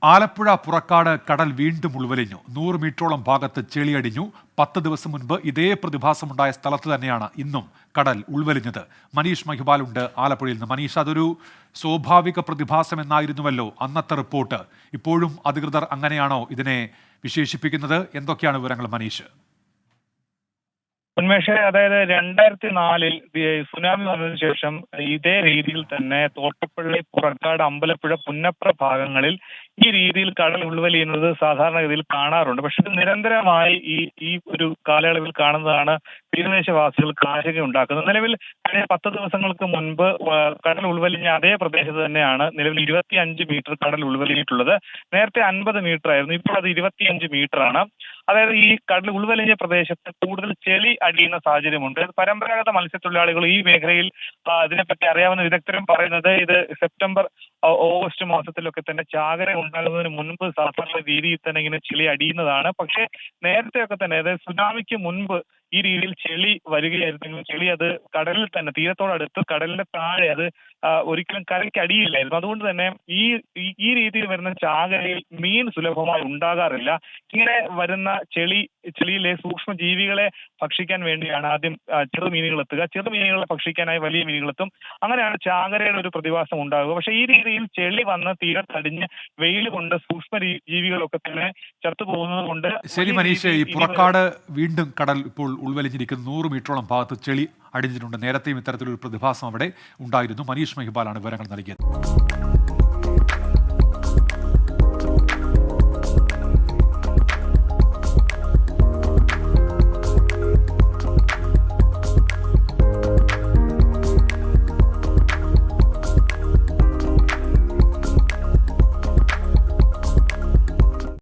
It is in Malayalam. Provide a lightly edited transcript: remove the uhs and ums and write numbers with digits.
ആലപ്പുഴ പുറക്കാട് കടൽ വീണ്ടും ഉൾവലിഞ്ഞു. 100 മീറ്ററോളം ഭാഗത്ത് ചെളിയടിഞ്ഞു. 10 ദിവസം മുൻപ് ഇതേ പ്രതിഭാസമുണ്ടായ സ്ഥലത്ത് തന്നെയാണ് ഇന്നും കടൽ ഉൾവലിഞ്ഞത്. മനീഷ് മഹിബാലുണ്ട് ആലപ്പുഴയിൽ നിന്ന്. മനീഷ്, അതൊരു സ്വാഭാവിക പ്രതിഭാസം എന്നായിരുന്നുവല്ലോ അന്നത്തെ റിപ്പോർട്ട്. ഇപ്പോഴും അധികൃതർ അങ്ങനെയാണോ ഇതിനെ വിശേഷിപ്പിക്കുന്നത്? എന്തൊക്കെയാണ് വിവരങ്ങൾ മനീഷ്? ഉന്മേഷ്, അതായത് 2004-ൽ സുനാമി വന്നതിന് ശേഷം ഇതേ രീതിയിൽ തന്നെ തോട്ടപ്പള്ളി, പുറക്കാട്, അമ്പലപ്പുഴ, പുന്നപ്ര ഭാഗങ്ങളിൽ ഈ രീതിയിൽ കടൽ ഉൾവലിയുന്നത് സാധാരണഗതിയിൽ കാണാറുണ്ട്. പക്ഷെ ഇത് നിരന്തരമായി ഈ ഒരു കാലയളവിൽ കാണുന്നതാണ് തീരദേശവാസികൾക്ക് ആശങ്ക ഉണ്ടാക്കുന്നത്. നിലവിൽ കഴിഞ്ഞ 10 ദിവസങ്ങൾക്ക് മുൻപ് കടൽ ഉൾവലിഞ്ഞ അതേ പ്രദേശത്ത് തന്നെയാണ് നിലവിൽ 25 മീറ്റർ കടൽ ഉൾവലിഞ്ഞിട്ടുള്ളത്. നേരത്തെ 50 മീറ്റർ ആയിരുന്നു, ഇപ്പോൾ അത് 25 മീറ്റർ ആണ്. അതായത് ഈ കടൽ ഉൾവലിഞ്ഞ പ്രദേശത്ത് കൂടുതൽ ചെളി അടിയുന്ന സാഹചര്യമുണ്ട്. പരമ്പരാഗത മത്സ്യത്തൊഴിലാളികൾ ഈ മേഖലയിൽ ഇതിനെപ്പറ്റി അറിയാവുന്ന വിദഗ്ധരും പറയുന്നത് ഇത് സെപ്റ്റംബർ, ഓഗസ്റ്റ് മാസത്തിലൊക്കെ തന്നെ ചാകര ഉണ്ടാകുന്നതിന് മുൻപ് സാധാരണ രീതിയിൽ തന്നെ ഇങ്ങനെ ചെളി അടിയുന്നതാണ്. പക്ഷേ നേരത്തെയൊക്കെ തന്നെ, അതായത് സുനാമിക്ക് മുൻപ് ഈ രീതിയിൽ ചെളി വരികയായിരുന്നെങ്കിൽ ചെളി അത് കടലിൽ തന്നെ, തീരത്തോടടുത്ത് കടലിന്റെ താഴെ, അത് ഒരിക്കലും കരയ്ക്ക് അടിയില്ലായിരുന്നു. അതുകൊണ്ട് തന്നെ ഈ രീതിയിൽ വരുന്ന ചാകരയിൽ മീൻ സുലഭമായി ഉണ്ടാകാറില്ല. ഇങ്ങനെ വരുന്ന ചെളിയിലെ സൂക്ഷ്മ ജീവികളെ ഭക്ഷിക്കാൻ വേണ്ടിയാണ് ആദ്യം ചെറുമീനുകൾ എത്തുക. ചെറുമീനുകളെ ഭക്ഷിക്കാനായി വലിയ മീനുകളെത്തും. അങ്ങനെയാണ് ചാകരയുടെ ഒരു പ്രതിഭാസം ഉണ്ടാകുക. പക്ഷേ ഈ രീതിയിൽ ചെളി വന്ന് തീരത്തടിഞ്ഞ് വെയിൽ കൊണ്ട് സൂക്ഷ്മ ജീവികളൊക്കെ തന്നെ ചത്തുപോകുന്നത് കൊണ്ട്. ശരി മനീഷ്, ഈ പുറക്കാട് വീണ്ടും കടൽ ഇപ്പോൾ ഉൾവലിഞ്ഞിരിക്കുന്നു. 100 മീറ്ററോളം ഭാഗത്ത് ചെളി അടിഞ്ഞിട്ടുണ്ട്. നേരത്തെയും ഇത്തരത്തിലൊരു പ്രതിഭാസം അവിടെ ഉണ്ടായിരുന്നു. മനീഷ് മഹിബാലാണ് വിവരങ്ങൾ നൽകിയത്.